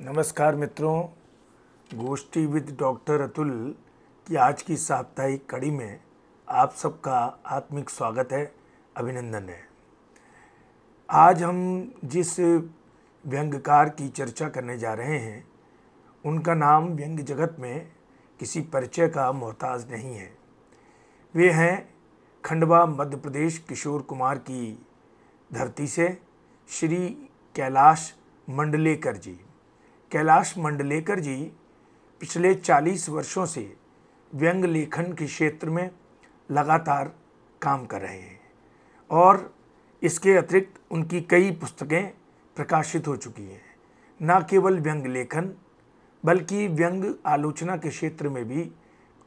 नमस्कार मित्रों, गोष्ठी विद डॉक्टर अतुल की आज की साप्ताहिक कड़ी में आप सबका आत्मिक स्वागत है, अभिनंदन है। आज हम जिस व्यंग्यकार की चर्चा करने जा रहे हैं उनका नाम व्यंग्य जगत में किसी परिचय का मोहताज नहीं है। वे हैं खंडवा मध्य प्रदेश किशोर कुमार की धरती से श्री कैलाश मंडलेकर जी। कैलाश मंडलेकर जी पिछले 40 वर्षों से व्यंग्य लेखन के क्षेत्र में लगातार काम कर रहे हैं और इसके अतिरिक्त उनकी कई पुस्तकें प्रकाशित हो चुकी हैं। न केवल व्यंग्य लेखन बल्कि व्यंग्य आलोचना के क्षेत्र में भी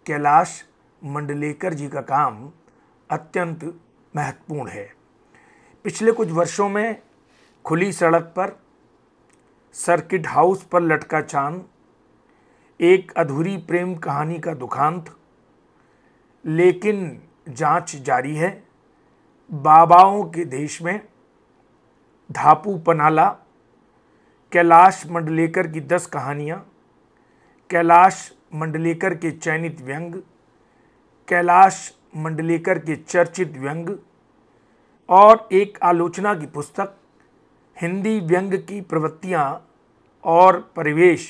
कैलाश मंडलेकर जी का काम अत्यंत महत्वपूर्ण है। पिछले कुछ वर्षों में खुली सड़क पर, सर्किट हाउस पर लटका चांद, एक अधूरी प्रेम कहानी का दुखांत, लेकिन जांच जारी है, बाबाओं के देश में, धापू पनाला, कैलाश मंडलेकर की 10 कहानियाँ, कैलाश मंडलेकर के चयनित व्यंग्य, कैलाश मंडलेकर के चर्चित व्यंग्य और एक आलोचना की पुस्तक हिंदी व्यंग्य की प्रवृत्तियाँ और परिवेश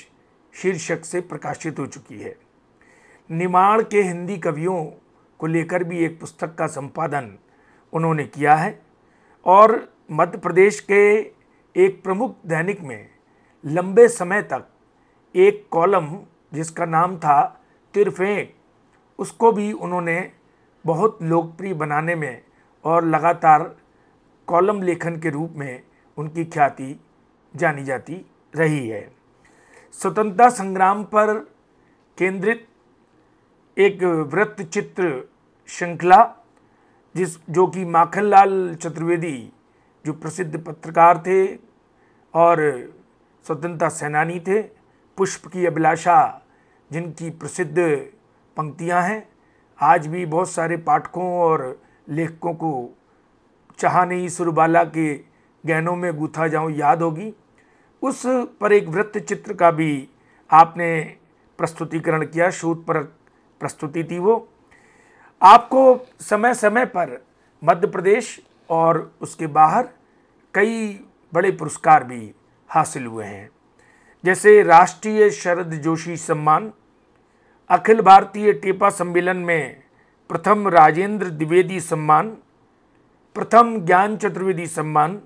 शीर्षक से प्रकाशित हो चुकी है। निमाड़ के हिंदी कवियों को लेकर भी एक पुस्तक का संपादन उन्होंने किया है और मध्य प्रदेश के एक प्रमुख दैनिक में लंबे समय तक एक कॉलम जिसका नाम था तिरफेंक, उसको भी उन्होंने बहुत लोकप्रिय बनाने में और लगातार कॉलम लेखन के रूप में उनकी ख्याति जानी जाती रही है। स्वतंत्रता संग्राम पर केंद्रित एक वृत्त चित्र श्रृंखला जो कि माखनलाल चतुर्वेदी जो प्रसिद्ध पत्रकार थे और स्वतंत्रता सेनानी थे, पुष्प की अभिलाषा जिनकी प्रसिद्ध पंक्तियां हैं, आज भी बहुत सारे पाठकों और लेखकों को चाहा नहीं सुरबाला के गहनों में गूथा जाऊं याद होगी। उस पर एक वृत्त चित्र का भी आपने प्रस्तुतिकरण किया, शोध पर प्रस्तुति थी वो। आपको समय समय पर मध्य प्रदेश और उसके बाहर कई बड़े पुरस्कार भी हासिल हुए हैं, जैसे राष्ट्रीय शरद जोशी सम्मान, अखिल भारतीय टेपा सम्मेलन में प्रथम राजेंद्र द्विवेदी सम्मान, प्रथम ज्ञान चतुर्वेदी सम्मान,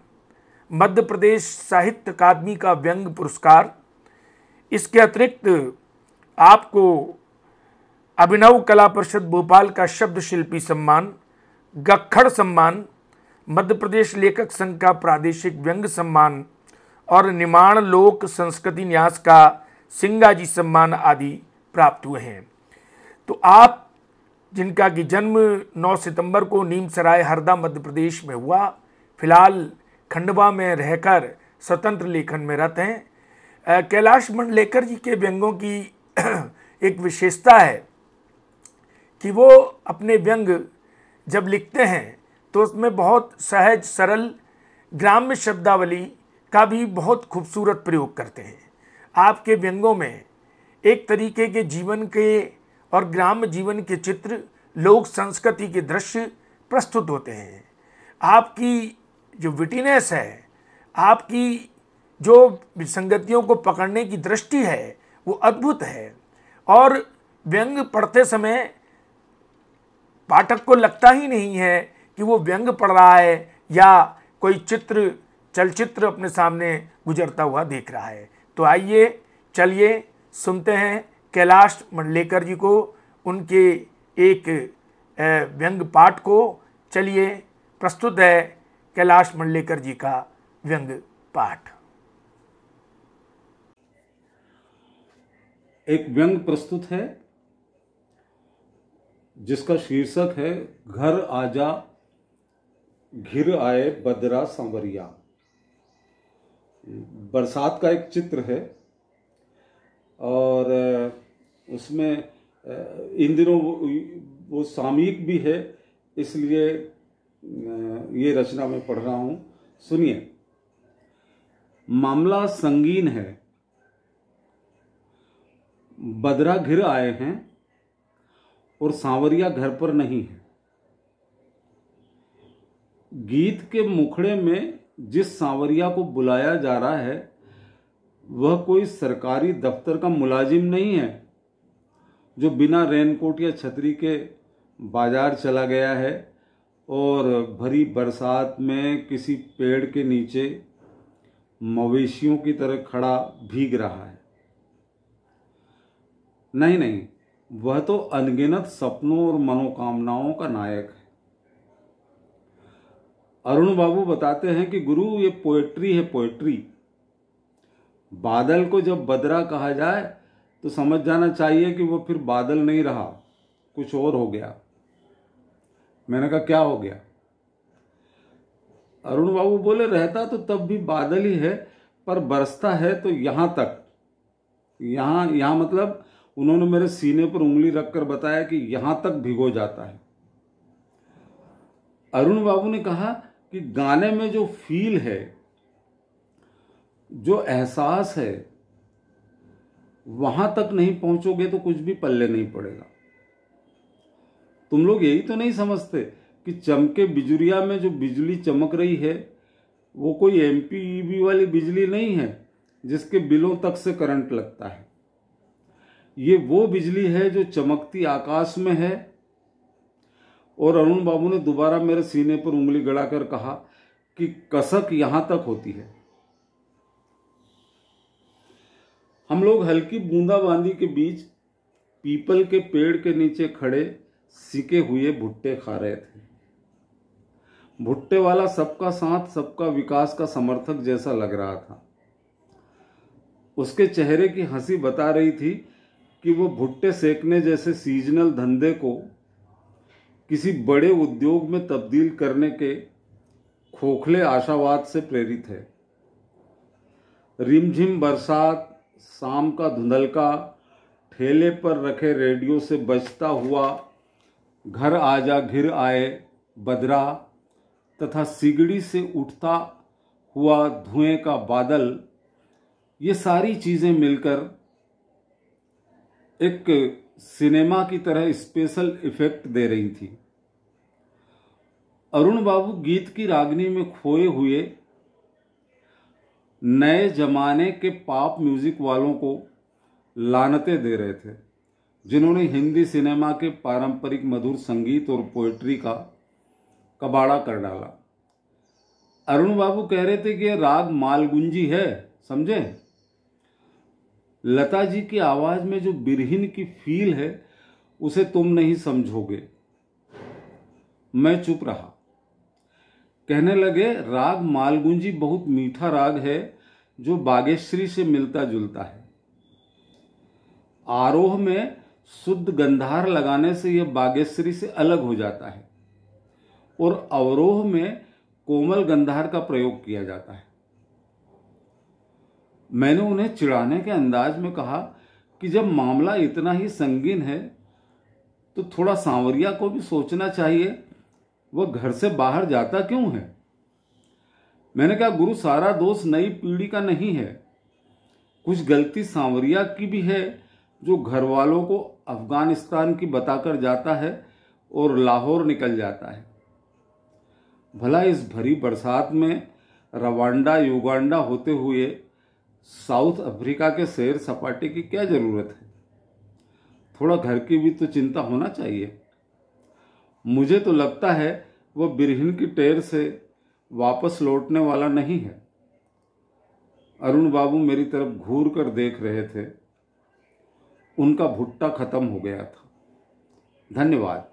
मध्य प्रदेश साहित्य अकादमी का व्यंग्य पुरस्कार। इसके अतिरिक्त आपको अभिनव कला परिषद भोपाल का शब्द शिल्पी सम्मान, गक्खड़ सम्मान, मध्य प्रदेश लेखक संघ का प्रादेशिक व्यंग्य सम्मान और निमाड़ लोक संस्कृति न्यास का सिंगाजी सम्मान आदि प्राप्त हुए हैं। तो आप जिनका कि जन्म 9 सितंबर को नीमसराय हरदा मध्य प्रदेश में हुआ, फिलहाल खंडवा में रहकर स्वतंत्र लेखन में रत हैं। कैलाश मंडलेकर जी के व्यंग्यों की एक विशेषता है कि वो अपने व्यंग्य जब लिखते हैं तो उसमें बहुत सहज सरल ग्राम्य शब्दावली का भी बहुत खूबसूरत प्रयोग करते हैं। आपके व्यंग्यों में एक तरीके के जीवन के और ग्राम्य जीवन के चित्र, लोक संस्कृति के दृश्य प्रस्तुत होते हैं। आपकी जो विटिनेस है, आपकी जो विसंगतियों को पकड़ने की दृष्टि है, वो अद्भुत है और व्यंग्य पढ़ते समय पाठक को लगता ही नहीं है कि वो व्यंग्य पढ़ रहा है या कोई चलचित्र अपने सामने गुजरता हुआ देख रहा है। तो आइए चलिए सुनते हैं कैलाश मंडलेकर जी को, उनके एक व्यंग्य पाठ को। चलिए, प्रस्तुत है कैलाश मंडलेकर जी का व्यंग्य पाठ। एक व्यंग्य प्रस्तुत है जिसका शीर्षक है घर आजा घिर आए बदरा सांवरिया। बरसात का एक चित्र है और उसमें इन दिनों वो सामयिक भी है, इसलिए ये रचना मैं पढ़ रहा हूं, सुनिए। मामला संगीन है, बदरा घिर आए हैं और सांवरिया घर पर नहीं है। गीत के मुखड़े में जिस सांवरिया को बुलाया जा रहा है वह कोई सरकारी दफ्तर का मुलाजिम नहीं है जो बिना रेनकोट या छतरी के बाजार चला गया है और भरी बरसात में किसी पेड़ के नीचे मवेशियों की तरह खड़ा भीग रहा है। नहीं नहीं, वह तो अनगिनत सपनों और मनोकामनाओं का नायक है। अरुण बाबू बताते हैं कि गुरु, ये पोएट्री है, पोएट्री। बादल को जब बदरा कहा जाए तो समझ जाना चाहिए कि वो फिर बादल नहीं रहा, कुछ और हो गया। मैंने कहा क्या हो गया? अरुण बाबू बोले रहता तो तब भी बादल ही है, पर बरसता है तो यहां तक। यहां मतलब उन्होंने मेरे सीने पर उंगली रखकर बताया कि यहां तक भिगो जाता है। अरुण बाबू ने कहा कि गाने में जो फील है, जो एहसास है, वहां तक नहीं पहुंचोगे तो कुछ भी पल्ले नहीं पड़ेगा। तुम लोग यही तो नहीं समझते कि चमके बिजुरिया में जो बिजली चमक रही है वो कोई एमपीईबी वाली बिजली नहीं है जिसके बिलों तक से करंट लगता है। ये वो बिजली है जो चमकती आकाश में है। और अरुण बाबू ने दोबारा मेरे सीने पर उंगली गड़ाकर कहा कि कसक यहां तक होती है। हम लोग हल्की बूंदाबांदी के बीच पीपल के पेड़ के नीचे खड़े सिके हुए भुट्टे खा रहे थे। भुट्टे वाला सबका साथ सबका विकास का समर्थक जैसा लग रहा था। उसके चेहरे की हंसी बता रही थी कि वो भुट्टे सेकने जैसे सीजनल धंधे को किसी बड़े उद्योग में तब्दील करने के खोखले आशावाद से प्रेरित है। रिमझिम बरसात, शाम का धुंधलका, ठेले पर रखे रेडियो से बजता हुआ घर आजा घिर आए बदरा तथा सिगड़ी से उठता हुआ धुएं का बादल, ये सारी चीजें मिलकर एक सिनेमा की तरह स्पेशल इफेक्ट दे रही थी। अरुण बाबू गीत की रागनी में खोए हुए नए जमाने के पॉप म्यूजिक वालों को लानतें दे रहे थे, जिन्होंने हिंदी सिनेमा के पारंपरिक मधुर संगीत और पोएट्री का कबाड़ा कर डाला। अरुण बाबू कह रहे थे कि यह राग मालगुंजी है, समझे? लता जी की आवाज में जो बिरहिन की फील है उसे तुम नहीं समझोगे। मैं चुप रहा। कहने लगे, राग मालगुंजी बहुत मीठा राग है जो बागेश्वरी से मिलता जुलता है। आरोह में शुद्ध गंधार लगाने से यह बागेश्वरी से अलग हो जाता है और अवरोह में कोमल गंधार का प्रयोग किया जाता है। मैंने उन्हें चिढ़ाने के अंदाज में कहा कि जब मामला इतना ही संगीन है तो थोड़ा सांवरिया को भी सोचना चाहिए, वह घर से बाहर जाता क्यों है? मैंने कहा, गुरु, सारा दोष नई पीढ़ी का नहीं है, कुछ गलती सांवरिया की भी है जो घर वालों को अफगानिस्तान की बताकर जाता है और लाहौर निकल जाता है। भला इस भरी बरसात में रवांडा युगांडा होते हुए साउथ अफ्रीका के सैर सपाटे की क्या जरूरत है? थोड़ा घर की भी तो चिंता होना चाहिए। मुझे तो लगता है वह बिरहिन की टेर से वापस लौटने वाला नहीं है। अरुण बाबू मेरी तरफ घूर कर देख रहे थे। उनका भुट्टा खत्म हो गया था। धन्यवाद।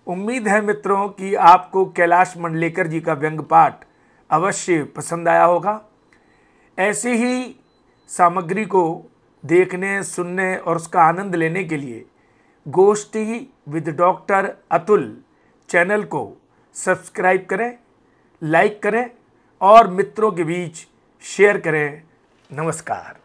उम्मीद है मित्रों कि आपको कैलाश मंडलेकर जी का व्यंग पाठ अवश्य पसंद आया होगा। ऐसी ही सामग्री को देखने, सुनने और उसका आनंद लेने के लिए गोष्ठी विद डॉक्टर अतुल चैनल को सब्सक्राइब करें, लाइक करें और मित्रों के बीच शेयर करें। नमस्कार।